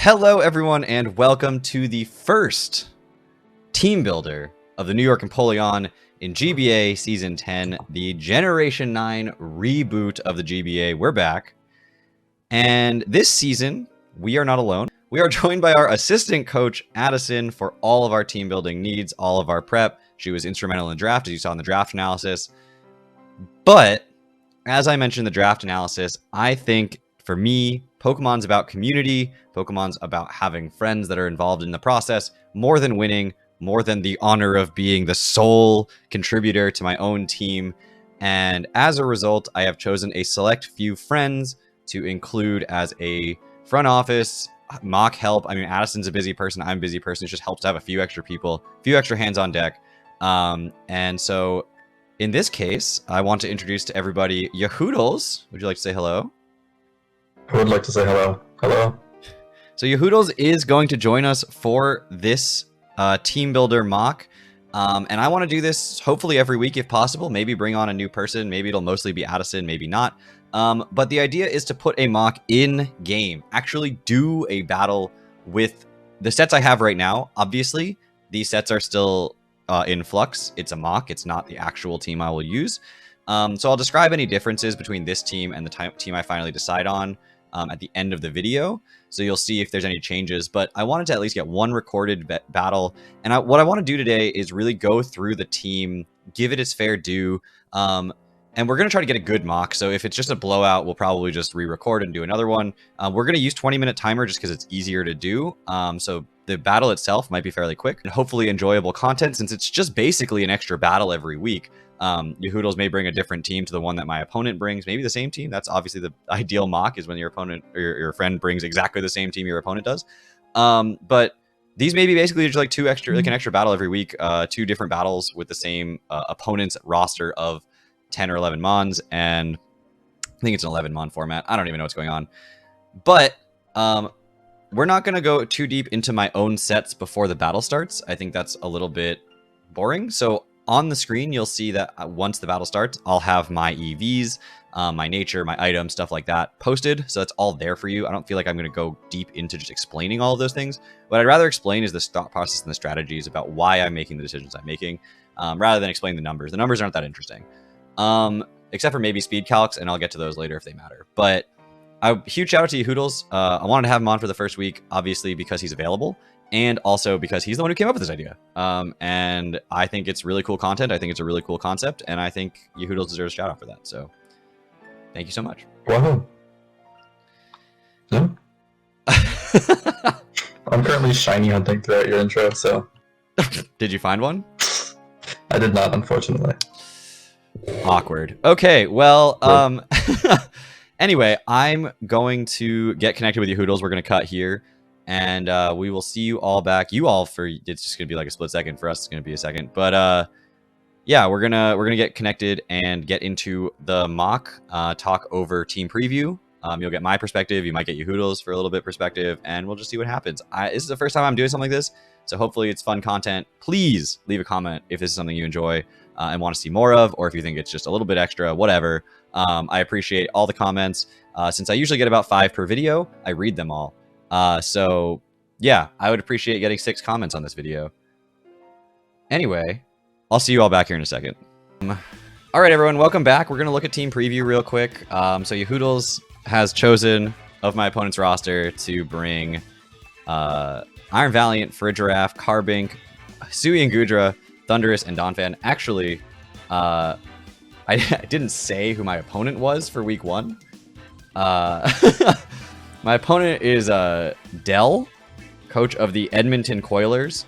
Hello, everyone, and welcome to the first team builder of the New York Empoleon in GBA Season 10, the Generation 9 reboot of the GBA. We're back. And this season, we are not alone. We are joined by our assistant coach, Addison, for all of our team building needs, all of our prep. She was instrumental in the draft, as you saw in the draft analysis. But, as I mentioned in the draft analysis, I think, for me, Pokemon's about community. Pokemon's about having friends that are involved in the process more than winning, more than the honor of being the sole contributor to my own team. And as a result, I have chosen a select few friends to include as a front office mock help. I mean, Addison's a busy person. I'm a busy person. It just helps to have a few extra people, a few extra hands on deck. And so in this case, I want to introduce to everybody Yahoodles. Would you like to say hello? I would like to say hello. Hello. So Yahoodles is going to join us for this team builder mock. And I want to do this hopefully every week if possible. Maybe bring on a new person. Maybe it'll mostly be Addison, maybe not. But the idea is to put a mock in game. Actually do a battle with the sets I have right now. Obviously, these sets are still in flux. It's a mock. It's not the actual team I will use. So I'll describe any differences between this team and the team I finally decide on at the end of the video. So you'll see if there's any changes, but I wanted to at least get one recorded battle. And what I want to do today is really go through the team, give it its fair due. And we're going to try to get a good mock. So if it's just a blowout, we'll probably just re-record and do another one. We're going to use 20-minute timer just because it's easier to do. So the battle itself might be fairly quick and hopefully enjoyable content since it's just basically an extra battle every week. Yahoodles may bring a different team to the one that my opponent brings, maybe the same team. That's obviously the ideal mock, is when your opponent or your friend brings exactly the same team your opponent does. But these may be basically just like two extra, like an extra battle every week, two different battles with the same opponent's roster of 10 or 11 mons, and I think it's an 11 mon format. I don't even know what's going on, but we're not going to go too deep into my own sets before the battle starts. I think that's a little bit boring. So on the screen, you'll see that once the battle starts, I'll have my EVs, my nature, my items, stuff like that posted. So that's all there for you. I don't feel like I'm going to go deep into just explaining all of those things. What I'd rather explain is the thought process and the strategies about why I'm making the decisions I'm making, rather than explain the numbers. The numbers aren't that interesting, except for maybe speed calcs, and I'll get to those later if they matter. But a huge shout out to Yahoodles. I wanted to have him on for the first week, obviously because he's available, and also because he's the one who came up with this idea. And I think it's really cool content. I think it's a really cool concept, and I think Yahoodles deserves a shout out for that. So thank you so much. Wow. Yeah. I'm currently shiny hunting throughout your intro, so. Did you find one? I did not, unfortunately. Awkward. Okay, well, anyway, I'm going to get connected with Yahoodles. We're going to cut here. And we will see you all back. You all for it's just gonna be like a split second. For us, it's gonna be a second. But yeah, we're gonna get connected and get into the mock, talk over team preview. You'll get my perspective. You might get Yahoodles for a little bit perspective, and we'll just see what happens. This is the first time I'm doing something like this, so hopefully it's fun content. Please leave a comment if this is something you enjoy and want to see more of, or if you think it's just a little bit extra, whatever. I appreciate all the comments. Since I usually get about 5 per video, I read them all. So yeah, I would appreciate getting 6 comments on this video. Anyway, I'll see you all back here in a second. All right, everyone, welcome back. We're going to look at team preview real quick. So Yahoodles has chosen of my opponent's roster to bring, Iron Valiant, Frigiraffe, Carbink, Sui and Gudra, Thundurus, and Donphan. Actually, I didn't say who my opponent was for week 1. My opponent is Dell, coach of the Edmonton Coilers,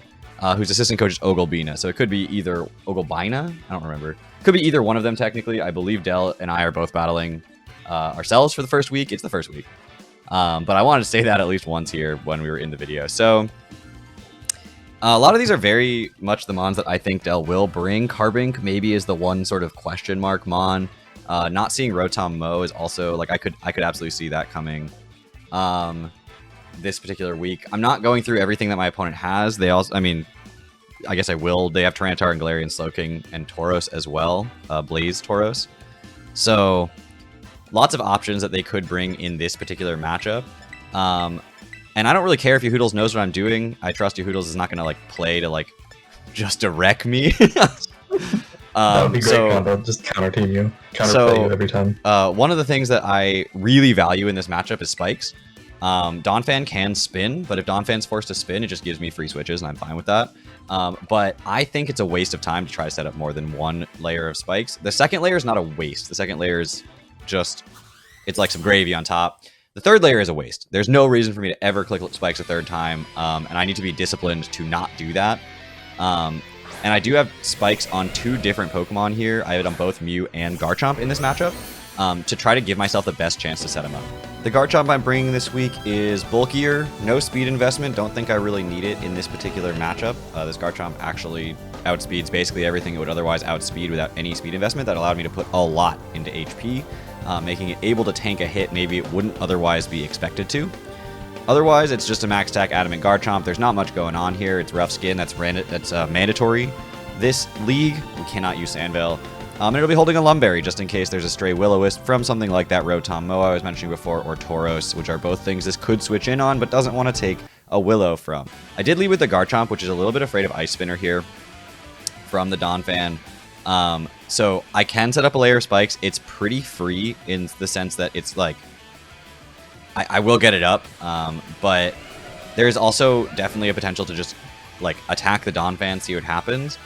whose assistant coach is Oglebina. So it could be either Oglebina, I don't remember. Could be either one of them technically. I believe Dell and I are both battling ourselves for the first week. It's the first week. But I wanted to say that at least once here when we were in the video. So a lot of these are very much the mons that I think Dell will bring. Carbink maybe is the one sort of question mark mon. Not seeing Rotom Mo is also like I could absolutely see that coming. This particular week. I'm not going through everything that my opponent has. They also, I mean, I guess I will. They have Tyranitar and Galarian Slowking and Tauros as well. Blaze Tauros. So lots of options that they could bring in this particular matchup. And I don't really care if Yahoodles knows what I'm doing. I trust Yahoodles is not going to like play to like just wreck me. That would be great combo. Just counter team you. Counterplay you every time. One of the things that I really value in this matchup is spikes. Donphan can spin, but if Donphan's forced to spin, it just gives me free switches, and I'm fine with that. But I think it's a waste of time to try to set up more than one layer of spikes. The second layer is not a waste. The second layer is just, it's like some gravy on top. The third layer is a waste. There's no reason for me to ever click spikes a third time, and I need to be disciplined to not do that. And I do have spikes on 2 different Pokemon here. I have it on both Mew and Garchomp in this matchup to try to give myself the best chance to set him up. The Garchomp I'm bringing this week is bulkier, no speed investment. Don't think I really need it in this particular matchup. This Garchomp actually outspeeds basically everything it would otherwise outspeed without any speed investment. That allowed me to put a lot into HP, making it able to tank a hit maybe it wouldn't otherwise be expected to. Otherwise, it's just a max attack Adamant Garchomp. There's not much going on here. It's rough skin. That's mandatory. This league, we cannot use Sandvale. And it'll be holding a Lumberry just in case there's a stray Will-O-Wisp from something like that Rotom Moa I was mentioning before, or Tauros, which are both things this could switch in on, but doesn't want to take a Willow from. I did lead with the Garchomp, which is a little bit afraid of Ice Spinner here from the Donphan. So I can set up a layer of spikes. It's pretty free in the sense that it's like, I will get it up, but there's also definitely a potential to just like attack the Donphan, see what happens.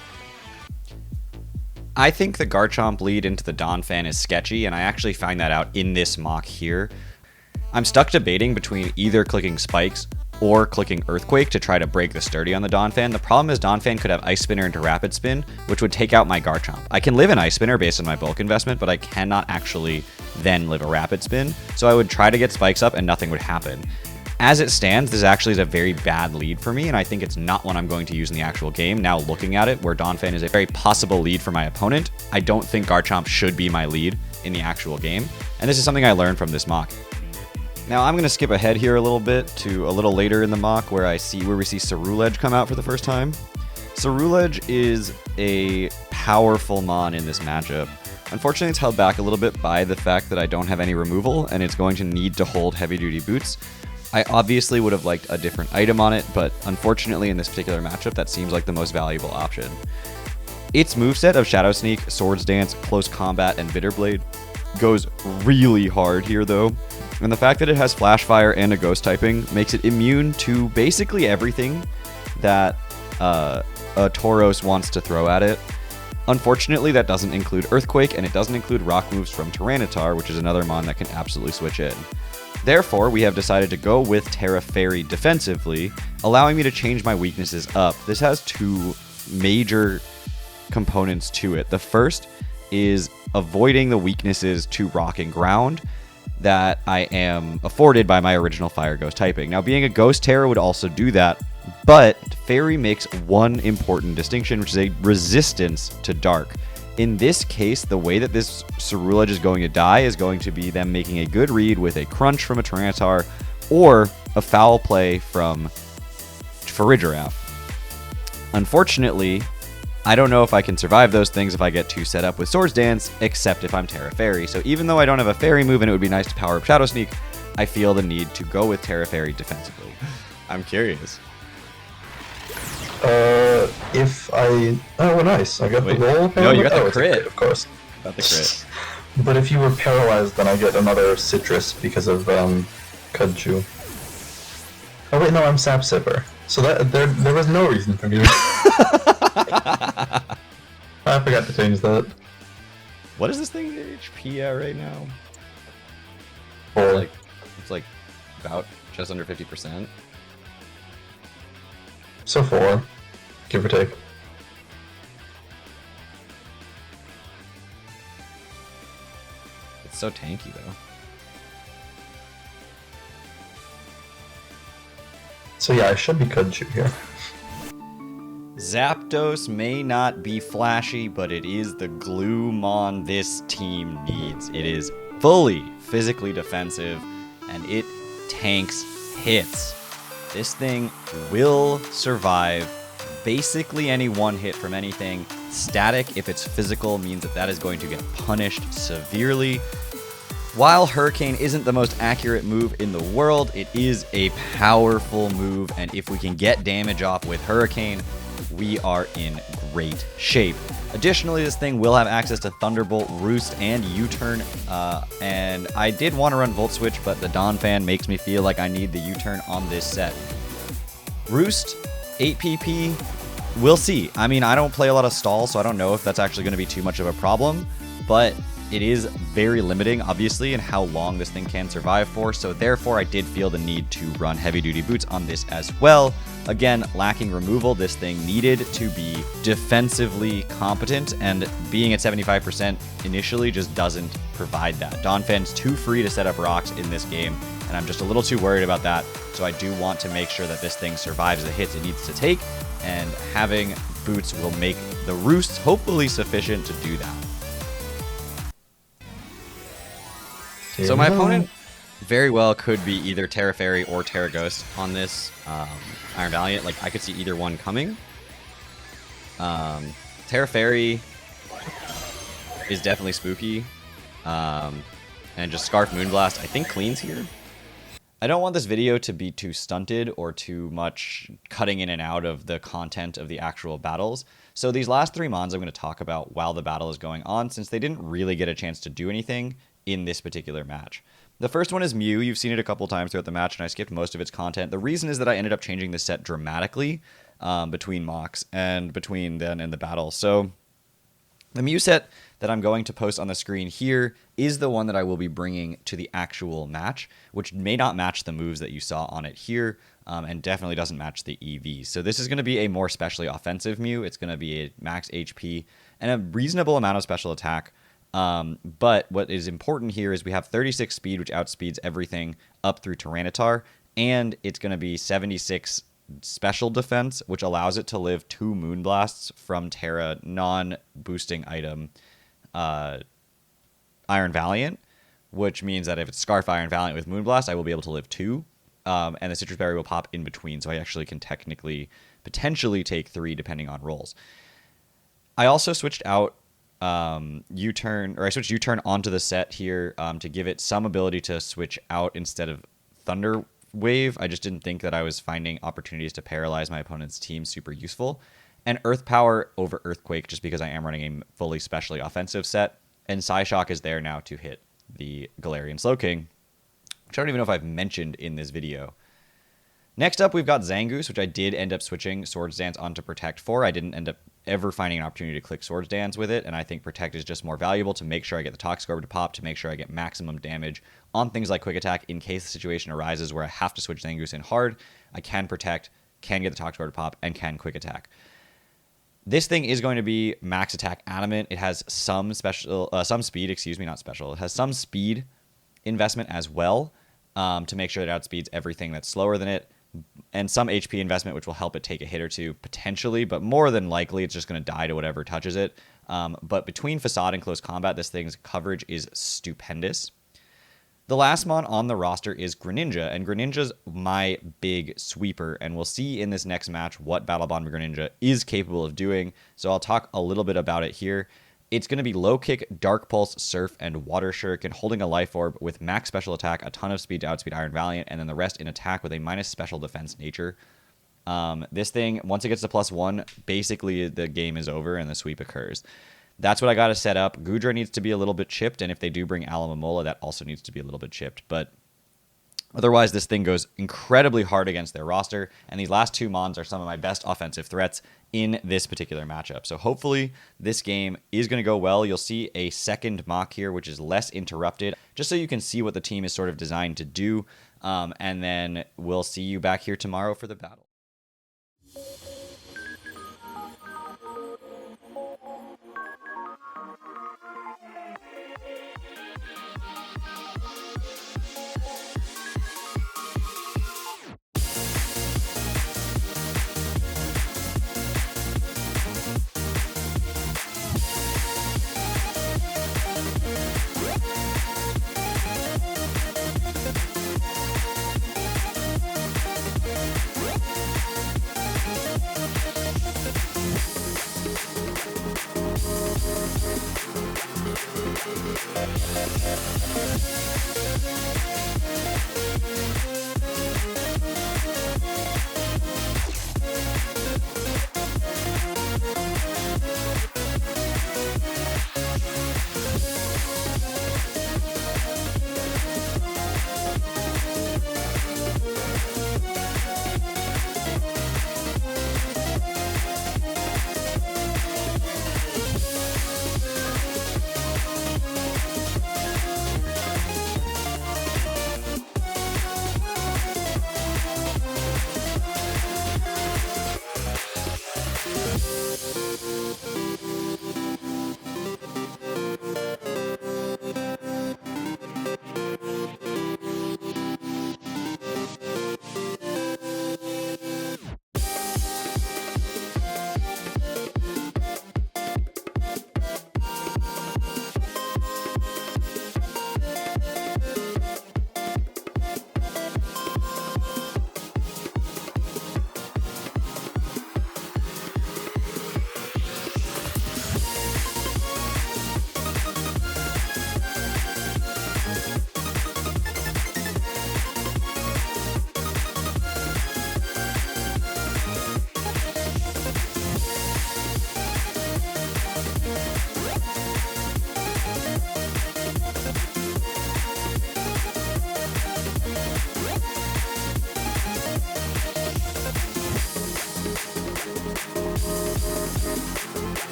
I think the Garchomp lead into the Donphan is sketchy, and I actually find that out in this mock here. I'm stuck debating between either clicking Spikes or clicking Earthquake to try to break the sturdy on the Donphan. The problem is Donphan could have Ice Spinner into Rapid Spin, which would take out my Garchomp. I can live an Ice Spinner based on my bulk investment, but I cannot actually then live a Rapid Spin. So I would try to get Spikes up and nothing would happen. As it stands, this actually is a very bad lead for me, and I think it's not one I'm going to use in the actual game. Now looking at it, where Donphan is a very possible lead for my opponent, I don't think Garchomp should be my lead in the actual game. And this is something I learned from this mock. Now I'm going to skip ahead here a little bit to a little later in the mock where we see Ceruledge come out for the first time. Ceruledge is a powerful mon in this matchup. Unfortunately, it's held back a little bit by the fact that I don't have any removal, and it's going to need to hold heavy-duty boots. I obviously would have liked a different item on it, but unfortunately in this particular matchup, that seems like the most valuable option. Its moveset of Shadow Sneak, Swords Dance, Close Combat, and Bitter Blade goes really hard here though, and the fact that it has Flash Fire and a Ghost typing makes it immune to basically everything that a Tauros wants to throw at it. Unfortunately, that doesn't include Earthquake, and it doesn't include rock moves from Tyranitar, which is another mon that can absolutely switch in. Therefore, we have decided to go with Terra Fairy defensively, allowing me to change my weaknesses up. This has 2 major components to it. The first is avoiding the weaknesses to Rock and Ground that I am afforded by my original Fire Ghost typing. Now, being a Ghost Terra would also do that, but Fairy makes one important distinction, which is a resistance to Dark. In this case, the way that this Ceruledge is going to die is going to be them making a good read with a Crunch from a Tyranitar or a Foul Play from Farigiraf. Unfortunately, I don't know if I can survive those things if I get too set up with Swords Dance, except if I'm Terra Fairy. So even though I don't have a Fairy move and it would be nice to power up Shadow Sneak, I feel the need to go with Terra Fairy defensively. I'm curious. Oh, nice. I got the roll. No, you got the crit. crit. Of course. Got the crit. But if you were paralyzed, then I get another Citrus because of Kudju. Oh wait, no, I'm Sap Sipper. So that there was no reason for me to... I forgot to change that. What is this thing HP at right now? 4. It's like about just under 50%. So 4, give or take. It's so tanky though. So yeah, I should be Kudju here. Zapdos may not be flashy, but it is the glue mon this team needs. It is fully physically defensive, and it tanks hits. This thing will survive basically any one hit from anything. Static, if it's physical, means that that is going to get punished severely. While Hurricane isn't the most accurate move in the world, it is a powerful move, and if we can get damage off with Hurricane, we are in great shape. Additionally, this thing will have access to Thunderbolt, Roost, and U-Turn, and I did want to run Volt Switch, but the Donphan makes me feel like I need the U-Turn on this set. Roost, 8 PP, we'll see. I mean, I don't play a lot of stall, so I don't know if that's actually going to be too much of a problem, but it is very limiting, obviously, in how long this thing can survive for, so therefore I did feel the need to run heavy-duty boots on this as well. Again, lacking removal, this thing needed to be defensively competent, and being at 75% initially just doesn't provide that. Donphan's too free to set up rocks in this game, and I'm just a little too worried about that, so I do want to make sure that this thing survives the hits it needs to take, and having boots will make the roosts hopefully sufficient to do that. So my opponent very well could be either Terra Fairy or Terra Ghost on this Iron Valiant. Like, I could see either one coming. Terra Fairy is definitely spooky. And just Scarf Moonblast, I think, cleans here. I don't want this video to be too stunted or too much cutting in and out of the content of the actual battles. So these last 3 mons I'm going to talk about while the battle is going on, since they didn't really get a chance to do anything in this particular match. The first one is Mew. You've seen it a couple times throughout the match, and I skipped most of its content. The reason is that I ended up changing the set dramatically between mocks and between then and the battle. So the Mew set that I'm going to post on the screen here is the one that I will be bringing to the actual match, which may not match the moves that you saw on it here, and definitely doesn't match the EVs. So this is going to be a more specially offensive Mew. It's going to be a max HP and a reasonable amount of special attack. But what is important here is we have 36 speed, which outspeeds everything up through Tyranitar, and it's going to be 76 special defense, which allows it to live 2 Moonblasts from Terra non-boosting item Iron Valiant, which means that if it's Scarf Iron Valiant with Moonblast, I will be able to live 2, and the Citrus Berry will pop in between, so I actually can potentially take 3 depending on rolls. I also switched out U-Turn, or I switched U-Turn onto the set here to give it some ability to switch out instead of Thunder Wave. I just didn't think that I was finding opportunities to paralyze my opponent's team super useful. And Earth Power over Earthquake, just because I am running a fully specially offensive set. And Psyshock is there now to hit the Galarian Slowking, which I don't even know if I've mentioned in this video. Next up, we've got Zangoose, which I did end up switching Swords Dance onto Protect for. I didn't end up ever finding an opportunity to click Swords Dance with it, and I think Protect is just more valuable to make sure I get the Toxic Orb to pop, to make sure I get maximum damage on things like Quick Attack in case the situation arises where I have to switch Zangoose in hard. I can Protect, can get the Toxic Orb to pop, and can Quick Attack. This thing is going to be max attack adamant. It has some speed, not special. It has some speed investment as well to make sure it outspeeds everything that's slower than it, and some HP investment, which will help it take a hit or two potentially, but more than likely it's just going to die to whatever touches it. But between Facade and Close Combat, this thing's coverage is stupendous. The last mon on the roster is Greninja, and Greninja's my big sweeper, and we'll see in this next match what Battle Bond Greninja is capable of doing, so I'll talk a little bit about it here. It's going to be Low Kick, Dark Pulse, Surf, and Water Shuriken, holding a Life Orb with max special attack, a ton of speed to outspeed Iron Valiant, and then the rest in attack with a minus special defense nature. This thing, once it gets to +1, basically the game is over and the sweep occurs. That's what I got to set up. Goodra needs to be a little bit chipped, and if they do bring Alomomola, that also needs to be a little bit chipped. But otherwise, this thing goes incredibly hard against their roster, and these last 2 mons are some of my best offensive threats in this particular matchup. So hopefully this game is going to go well. You'll see a second mock here, which is less interrupted, just so you can see what the team is sort of designed to do. And then we'll see you back here tomorrow for the battle.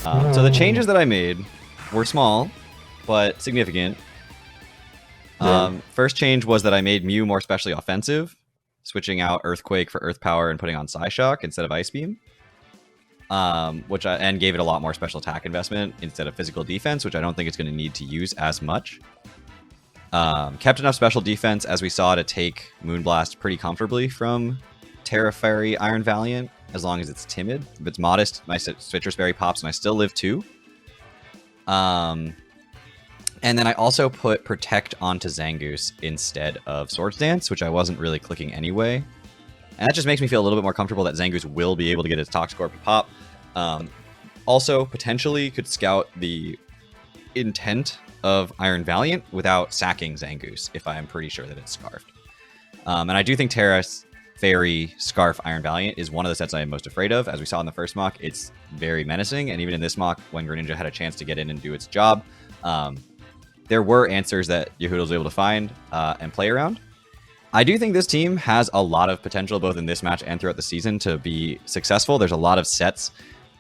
So the changes that I made were small, but significant. First change was that I made Mew more specially offensive, switching out Earthquake for Earth Power and putting on Psyshock instead of Ice Beam. And gave it a lot more special attack investment instead of physical defense, which I don't think it's going to need to use as much. Kept enough special defense, as we saw, to take Moonblast pretty comfortably from Terra Fairy Iron Valiant, as long as it's timid. If it's modest, my Citrus Berry pops and I still live 2. And then I also put Protect onto Zangoose instead of Swords Dance, which I wasn't really clicking anyway. And that just makes me feel a little bit more comfortable that Zangoose will be able to get its Toxcorp pop. Also, potentially could scout the intent of Iron Valiant without sacking Zangoose, if I am pretty sure that it's Scarfed. And I do think Terra Fairy Scarf Iron Valiant is one of the sets I am most afraid of. As we saw in the first mock, it's very menacing, and even in this mock, when Greninja had a chance to get in and do its job, there were answers that Yehuda was able to find and play around. I do think this team has a lot of potential, both in this match and throughout the season, to be successful. There's a lot of sets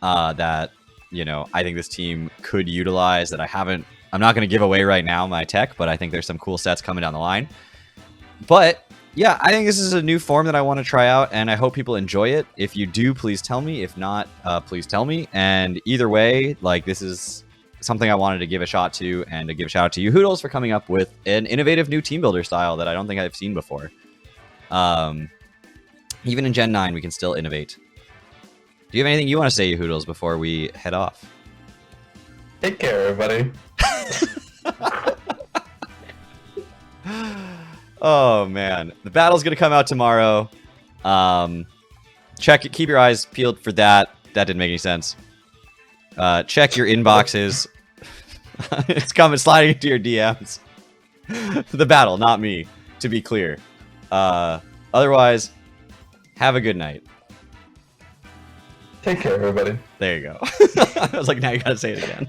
that, you know, I think this team could utilize that I'm not going to give away right now my tech, but I think there's some cool sets coming down the line. But yeah, I think this is a new form that I want to try out, and I hope people enjoy it. If you do, please tell me. If not, please tell me. And either way, like, this is something I wanted to give a shot to, and to give a shout out to you, Hoodles, for coming up with an innovative new team builder style that I don't think I've seen before. Even in Gen 9, we can still innovate. Do you have anything you want to say, you Hoodles, before we head off? Take care, everybody. Oh man, the battle's gonna come out tomorrow. Keep your eyes peeled for that. That didn't make any sense. Check your inboxes. It's coming, sliding into your DMs. The battle, not me, to be clear. Otherwise, have a good night. Take care, everybody. There you go. I was like, now you gotta say it again.